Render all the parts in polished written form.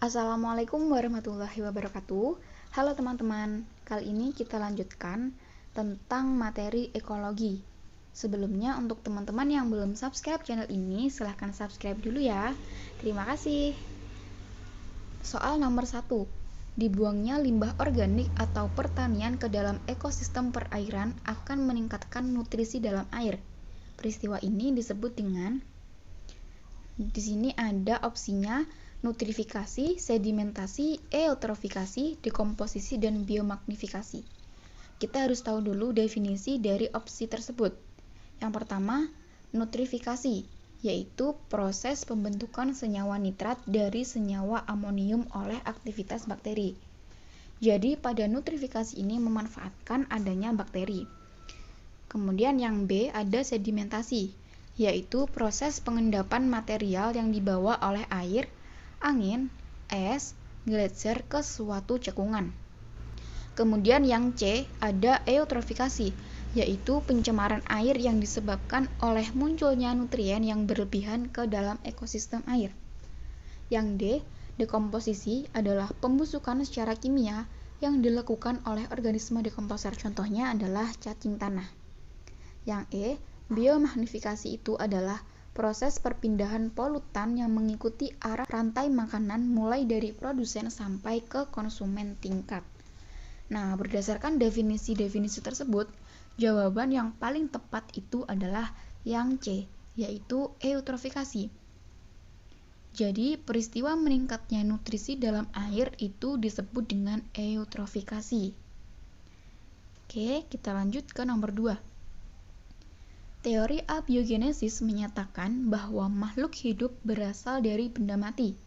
Assalamualaikum warahmatullahi wabarakatuh. Halo teman-teman, kali ini kita lanjutkan tentang materi ekologi. Sebelumnya untuk teman-teman yang belum subscribe channel ini, silahkan subscribe dulu ya. Terima kasih. Soal nomor 1. Dibuangnya limbah organik atau pertanian ke dalam ekosistem perairan akan meningkatkan nutrisi dalam air. Peristiwa ini disebut dengan, di sini ada opsinya nutrifikasi, sedimentasi, eutrofikasi, dekomposisi, dan biomagnifikasi. Kita harus tahu dulu definisi dari opsi tersebut. Yang pertama, nutrifikasi, yaitu proses pembentukan senyawa nitrat dari senyawa amonium oleh aktivitas bakteri. Jadi pada nutrifikasi ini memanfaatkan adanya bakteri. Kemudian yang B ada sedimentasi, yaitu proses pengendapan material yang dibawa oleh air, angin, es, gletser ke suatu cekungan. Kemudian yang C ada eutrofikasi, yaitu pencemaran air yang disebabkan oleh munculnya nutrien yang berlebihan ke dalam ekosistem air. Yang D, dekomposisi adalah pembusukan secara kimia yang dilakukan oleh organisme dekomposer. Contohnya adalah cacing tanah. Yang E, biomagnifikasi itu adalah proses perpindahan polutan yang mengikuti arah rantai makanan mulai dari produsen sampai ke konsumen tingkat. Nah, berdasarkan definisi-definisi tersebut, jawaban yang paling tepat itu adalah yang C, yaitu eutrofikasi. Jadi, peristiwa meningkatnya nutrisi dalam air itu disebut dengan eutrofikasi. Oke, kita lanjut ke nomor 2. Teori abiogenesis menyatakan bahwa makhluk hidup berasal dari benda mati.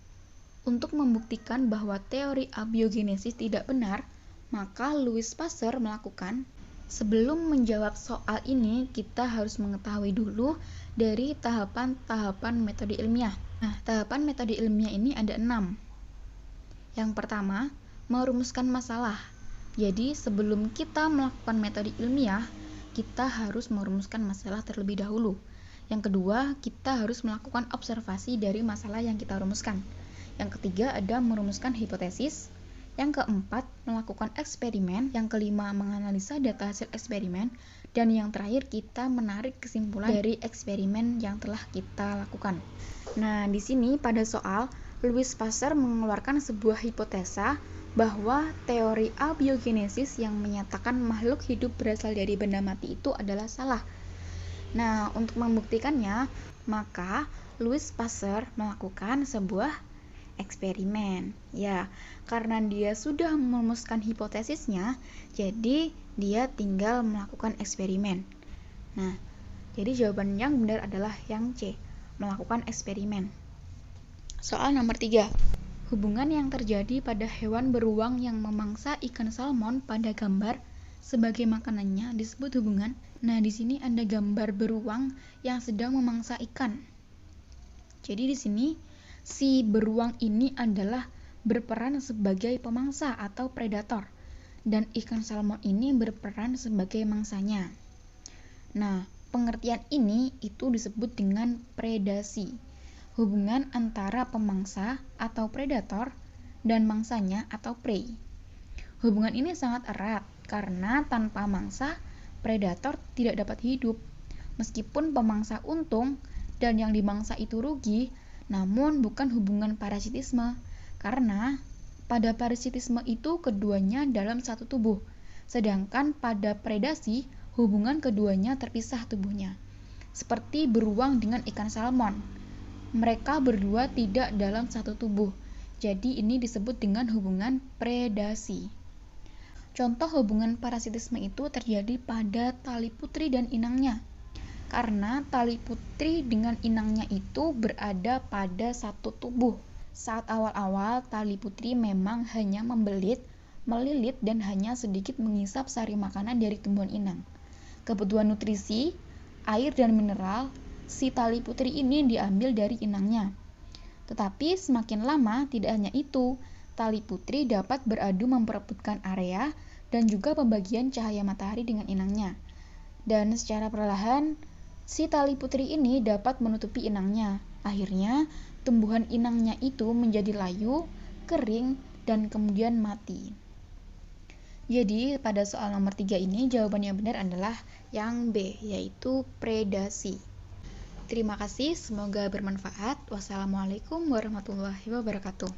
Untuk membuktikan bahwa teori abiogenesis tidak benar, maka Louis Pasteur melakukan. Sebelum menjawab soal ini, kita harus mengetahui dulu dari tahapan-tahapan metode ilmiah. Nah, tahapan metode ilmiah ini ada 6. Yang pertama, merumuskan masalah. Jadi, sebelum kita melakukan metode ilmiah, kita harus merumuskan masalah terlebih dahulu. Yang kedua, kita harus melakukan observasi dari masalah yang kita rumuskan. Yang ketiga, ada merumuskan hipotesis. Yang keempat, melakukan eksperimen. Yang kelima, menganalisa data hasil eksperimen. Dan yang terakhir, kita menarik kesimpulan dari eksperimen yang telah kita lakukan. Nah, di sini pada soal, Louis Pasteur mengeluarkan sebuah hipotesa bahwa teori abiogenesis yang menyatakan makhluk hidup berasal dari benda mati itu adalah salah. Nah, untuk membuktikannya, maka Louis Pasteur melakukan sebuah eksperimen. Ya, karena dia sudah merumuskan hipotesisnya, jadi dia tinggal melakukan eksperimen. Nah, jadi jawaban yang benar adalah yang C, melakukan eksperimen. Soal nomor 3. Hubungan yang terjadi pada hewan beruang yang memangsa ikan salmon pada gambar sebagai makanannya disebut hubungan. Nah, di sini ada gambar beruang yang sedang memangsa ikan. Jadi di sini si beruang ini adalah berperan sebagai pemangsa atau predator dan ikan salmon ini berperan sebagai mangsanya. Nah, pengertian ini itu disebut dengan predasi. Hubungan antara pemangsa atau predator dan mangsanya atau prey. Hubungan ini sangat erat karena tanpa mangsa, predator tidak dapat hidup. Meskipun pemangsa untung dan yang dimangsa itu rugi, namun bukan hubungan parasitisme karena pada parasitisme itu keduanya dalam satu tubuh. Sedangkan pada predasi, hubungan keduanya terpisah tubuhnya. Seperti beruang dengan ikan salmon. Mereka berdua tidak dalam satu tubuh. Jadi ini disebut dengan hubungan predasi. Contoh hubungan parasitisme itu terjadi pada tali putri dan inangnya. Karena tali putri dengan inangnya itu berada pada satu tubuh. Saat awal-awal tali putri memang hanya membelit, melilit dan hanya sedikit mengisap sari makanan dari tumbuhan inang. Kebutuhan nutrisi, air dan mineral si tali putri ini diambil dari inangnya. Tetapi semakin lama tidak hanya itu, tali putri dapat beradu memperebutkan area dan juga pembagian cahaya matahari dengan inangnya. Dan secara perlahan, si tali putri ini dapat menutupi inangnya. Akhirnya, tumbuhan inangnya itu menjadi layu kering, dan kemudian mati. Jadi pada soal nomor 3 ini jawaban yang benar adalah yang B, yaitu predasi. Terima kasih, semoga bermanfaat. Wassalamualaikum warahmatullahi wabarakatuh.